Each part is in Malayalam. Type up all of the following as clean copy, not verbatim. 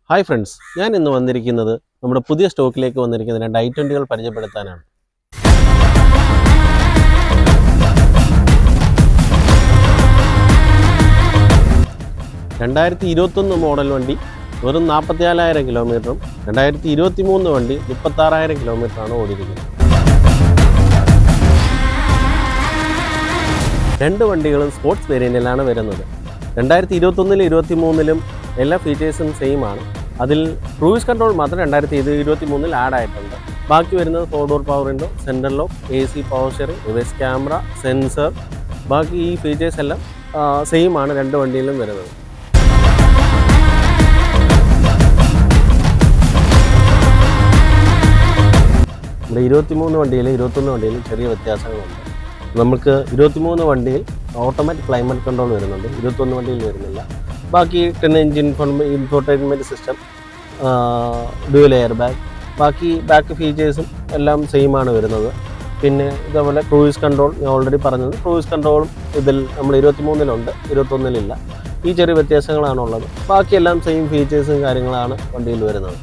ഹായ് ഫ്രണ്ട്സ്, ഞാൻ ഇന്ന് വന്നിരിക്കുന്നത് നമ്മുടെ പുതിയ സ്റ്റോക്കിലേക്ക് വന്നിരിക്കുന്ന രണ്ട് i20കൾ പരിചയപ്പെടുത്താനാണ്. 2021 മോഡൽ വണ്ടി വെറും 44,000 കിലോമീറ്ററും 2023 വണ്ടി 36,000 കിലോമീറ്ററാണ് ഓടിയിരിക്കുന്നത്. രണ്ട് വണ്ടികളും സ്പോർട്സ് വേരിയൻറ്റിലാണ് വരുന്നത്. 2021-ലും 23-ലും എല്ലാ ഫീച്ചേഴ്സും സെയിം ആണ്. അതിൽ ക്രൂയിസ് കൺട്രോൾ മാത്രം 2023-ൽ ആഡ് ആയിട്ടുണ്ട്. ബാക്കി വരുന്നത് 4 door power window, central lock, AC power sharing, reverse camera, sensor, ബാക്കി ഈ ഫീച്ചേഴ്സ് എല്ലാം സെയിം ആണ് രണ്ട് വണ്ടിയിലും വരുന്നത്. നമ്മുടെ 23 വണ്ടിയിലും 21 വണ്ടിയിലും ചെറിയ വ്യത്യാസങ്ങളുണ്ട്. നമുക്ക് 23 വണ്ടിയിൽ ഓട്ടോമാറ്റിക് ക്ലൈമറ്റ് കൺട്രോൾ വരുന്നുണ്ട്, 21 വണ്ടിയിൽ വരുന്നില്ല. ബാക്കി 10 engine infotainment system, dual air bag, ബാക്കി ബാക്ക് ഫീച്ചേഴ്സും എല്ലാം സെയിം ആണ് വരുന്നത്. പിന്നെ ഇതേപോലെ ക്രൂയിസ് കൺട്രോൾ ഞാൻ ഓൾറെഡി പറഞ്ഞത്, ക്രൂയിസ് കൺട്രോളും ഇതിൽ നമ്മൾ 23-ലുണ്ട്, 21-ലില്ല. ഈ ചെറിയ വ്യത്യാസങ്ങളാണുള്ളത്. ബാക്കിയെല്ലാം സെയിം ഫീച്ചേഴ്സും കാര്യങ്ങളാണ് വണ്ടിയിൽ വരുന്നത്.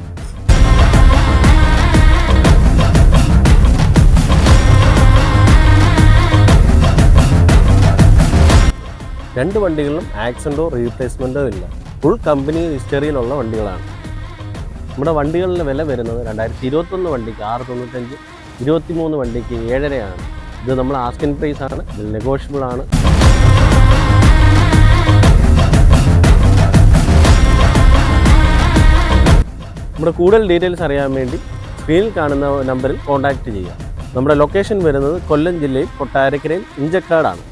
രണ്ട് വണ്ടികളിലും ആക്സിഡൻറ്റോ റീപ്ലേസ്മെൻറ്റോ ഇല്ല. ഫുൾ കമ്പനി ഹിസ്റ്ററിയിലുള്ള വണ്ടികളാണ്. നമ്മുടെ വണ്ടികളിലെ വില വരുന്നത് 2021 വണ്ടിക്ക് 695, 23 വണ്ടിക്ക് 7.5 ഇത് നമ്മൾ ആസ്കിങ് പ്രൈസ് ആണ്, ഇതിൽ നെഗോഷ്യബിൾ ആണ്. നമ്മുടെ കൂടുതൽ ഡീറ്റെയിൽസ് അറിയാൻ വേണ്ടി സ്ക്രീനിൽ കാണുന്ന നമ്പറിൽ കോൺടാക്റ്റ് ചെയ്യാം. നമ്മുടെ ലൊക്കേഷൻ വരുന്നത് കൊല്ലം ജില്ലയിൽ കൊട്ടാരക്കരയിൽ ഇഞ്ചക്കാടാണ്.